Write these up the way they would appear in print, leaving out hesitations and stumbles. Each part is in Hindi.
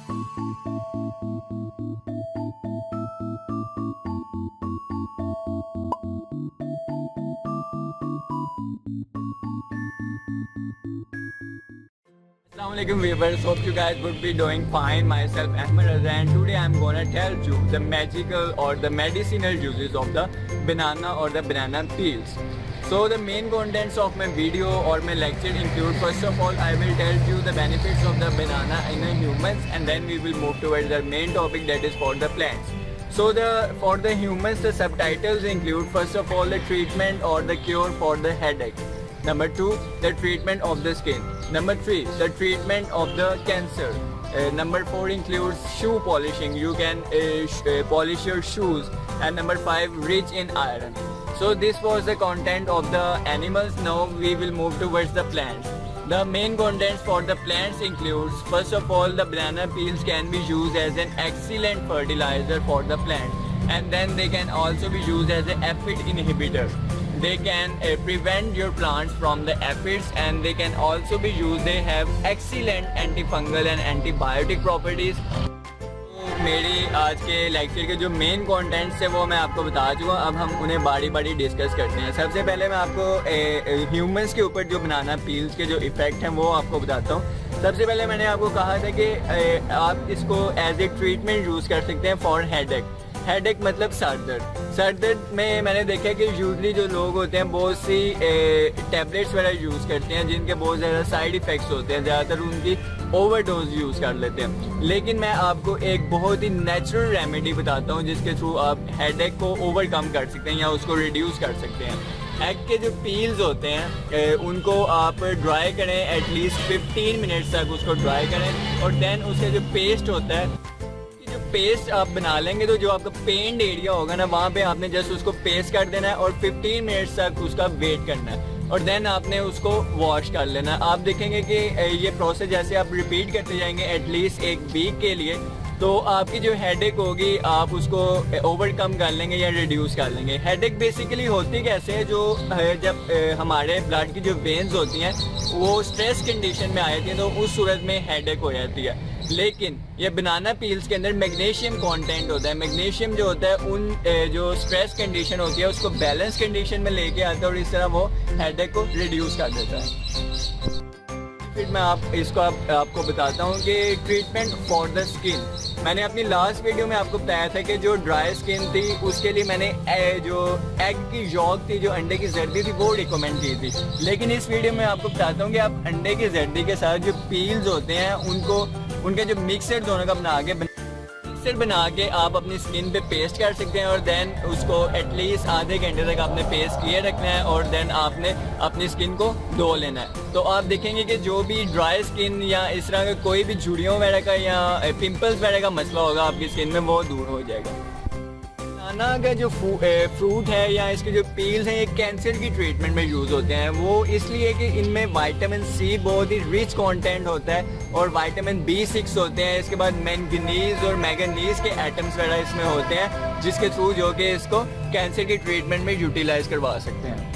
Assalamualaikum viewers, hope you guys would be doing fine. Myself Ahmed Raza, and today I'm gonna tell you the magical or the medicinal uses of the banana or the banana peels. So the main contents of my video or my lecture include, first of all I will tell you the benefits of the banana in the humans, and then we will move towards the main topic, that is for the plants. So for the humans the subtitles include, first of all, the treatment or the cure for the headache. Number 2, the treatment of the skin. Number 3, the treatment of the cancer. Number 4 includes shoe polishing. You can polish your shoes. And number 5, rich in iron. So this was the content of the animals. Now we will move towards the plants. The main contents for the plants includes, first of all, the banana peels can be used as an excellent fertilizer for the plant, and then they can also be used as an aphid inhibitor. They can prevent your plants from the aphids, and they can also be used. They have excellent antifungal and antibiotic properties. मेरी आज के लेक्चर के जो मेन कंटेंट्स है वो मैं आपको बता चुका हूँ. अब हम उन्हें बारी बारी डिस्कस करते हैं. सबसे पहले मैं आपको ह्यूमंस के ऊपर जो बनाना पील्स के जो इफ़ेक्ट हैं वो आपको बताता हूँ. सबसे पहले मैंने आपको कहा था कि आप इसको एज ए ट्रीटमेंट यूज़ कर सकते हैं फॉर हेडेक. हेडेक मतलब सर दर्द. सर दर्द में मैंने देखा कि यूजली जो लोग होते हैं बहुत सी टैबलेट्स वगैरह यूज़ करते हैं जिनके बहुत ज़्यादा साइड इफ़ेक्ट्स होते हैं. ज़्यादातर उनकी ओवरडोज यूज़ कर लेते हैं. लेकिन मैं आपको एक बहुत ही नेचुरल रेमेडी बताता हूँ जिसके थ्रू आप हेडेक को ओवरकम कर सकते हैं या उसको रिड्यूस कर सकते हैं. एग के जो पील्स होते हैं उनको आप ड्राई करें, एटलीस्ट 15 मिनट्स तक उसको ड्राई करें, और देन उसका जो पेस्ट होता है, पेस्ट आप बना लेंगे तो जो आपका पेंड एरिया होगा ना वहाँ पे आपने जस्ट उसको पेस्ट कर देना है और 15 मिनट्स तक उसका वेट करना है, और देन आपने उसको वॉश कर लेना है. आप देखेंगे कि ये प्रोसेस जैसे आप रिपीट करते जाएंगे एटलीस्ट एक वीक के लिए, तो आपकी जो हेडेक होगी आप उसको ओवरकम कर लेंगे या रिड्यूस कर लेंगे. हेडेक बेसिकली होती कैसे है, जो जब हमारे ब्लड की जो वेन्स होती हैं वो स्ट्रेस कंडीशन में आ जाती हैं तो उस सूरत में हेडेक हो जाती है. लेकिन ये बनाना पील्स के अंदर मैग्नीशियम कंटेंट होता है. मैग्नीशियम जो होता है उन जो स्ट्रेस कंडीशन होती है उसको बैलेंस कंडीशन में लेके आता है और इस तरह वो हेडेक को रिड्यूस कर देता है. फिर मैं आपको बताता हूँ कि ट्रीटमेंट फॉर द स्किन. मैंने अपनी लास्ट वीडियो में आपको बताया था कि जो ड्राई स्किन थी उसके लिए मैंने जो एग की यॉक थी, जो अंडे की जर्दी थी, वो रिकमेंड की थी. लेकिन इस वीडियो में आपको बताता हूँ कि आप अंडे की जर्दी के साथ जो पील्स होते हैं उनके जो मिक्सर दोनों का बना के आप अपनी स्किन पे पेस्ट कर सकते हैं, और देन उसको एटलीस्ट आधे घंटे तक आपने पेस्ट किए रखना है, और देन आपने अपनी स्किन को धो लेना है. तो आप देखेंगे कि जो भी ड्राई स्किन या इस तरह का कोई भी झुर्रियों वगैरह का या पिंपल्स वगैरह का मसला होगा आपकी स्किन में, वो दूर हो जाएगा. बनाना का जो फ्रूट है या इसके जो पील्स हैं ये कैंसर की ट्रीटमेंट में यूज़ होते हैं. वो इसलिए कि इनमें विटामिन सी बहुत ही रिच कंटेंट होता है, और विटामिन B6 होते हैं. इसके बाद मैंगनीज और मैंगनीज के एटम्स वगैरह इसमें होते हैं जिसके थ्रू जो कि इसको कैंसर की ट्रीटमेंट में यूटिलाइज करवा सकते हैं.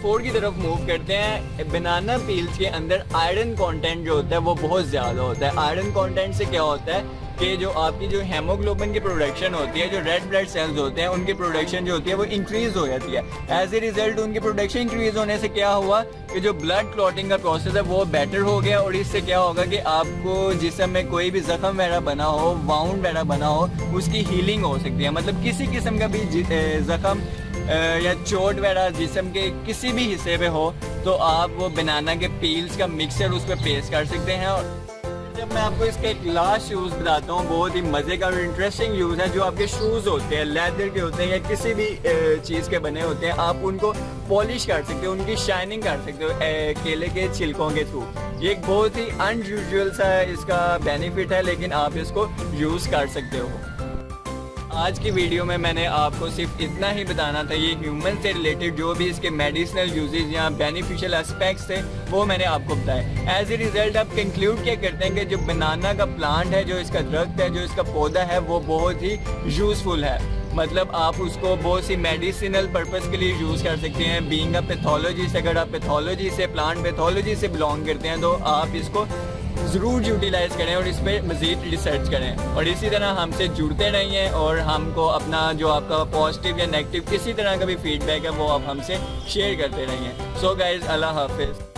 4 की तरफ मूव करते हैं. बनाना पील्स के अंदर आयरन कंटेंट जो होता है वो बहुत ज़्यादा होता है. आयरन कंटेंट से क्या होता है कि जो आपकी जो हेमोग्लोबिन की प्रोडक्शन होती है, जो रेड ब्लड सेल्स होते हैं उनकी प्रोडक्शन जो होती है वो इंक्रीज़ हो जाती है. एज ए रिजल्ट उनकी प्रोडक्शन इंक्रीज़ होने से क्या हुआ कि जो ब्लड क्लॉटिंग का प्रोसेस है वो बेटर हो गया, और इससे क्या होगा कि आपको जिस्म में कोई भी ज़ख्म वगैरह बना हो, वाउंड वगैरह बना हो, उसकी हीलिंग हो सकती है. मतलब किसी किस्म का भी ज़ख्म या चोट वगैरह जिस्म के किसी भी हिस्से पे हो तो आप वो बनाना के पील्स का मिक्सर उस पर पेस्ट कर सकते हैं. और जब मैं आपको इसका एक लास्ट यूज़ बताता हूँ, बहुत ही मज़े का और इंटरेस्टिंग यूज़ है. जो आपके शूज़ होते हैं लेदर के होते हैं या किसी भी चीज़ के बने होते हैं, आप उनको पॉलिश कर सकते हो, उनकी शाइनिंग कर सकते हो केले के छिलकों के थ्रू. ये एक बहुत ही अनयूजुअल सा इसका बेनिफिट है, लेकिन आप इसको यूज़ कर सकते हो. आज की वीडियो में मैंने आपको सिर्फ इतना ही बताना था. ये ह्यूमन से रिलेटेड जो भी इसके मेडिसिनल यूजेस या बेनिफिशियल एस्पेक्ट्स थे वो मैंने आपको बताया. एज ए रिजल्ट आप कंक्लूड क्या करते हैं कि जो बनाना का प्लांट है, जो इसका दरख्त है, जो इसका पौधा है, वो बहुत ही यूज़फुल है. मतलब आप उसको बहुत सी मेडिसिनल पर्पस के लिए यूज़ कर सकते हैं. बीइंग अ पैथोलॉजिस्ट, अगर आप पैथोलॉजी से, प्लांट पैथोलॉजी से बिलोंग करते हैं तो आप इसको ज़रूर यूटिलाइज़ करें और इस पर मज़ीद रिसर्च करें, और इसी तरह हमसे जुड़ते रहिए और हमको अपना जो आपका पॉजिटिव या नेगेटिव किसी तरह का भी फीडबैक है वो आप हमसे शेयर करते रहिए। सो गाइज़, अल्लाह हाफिज़।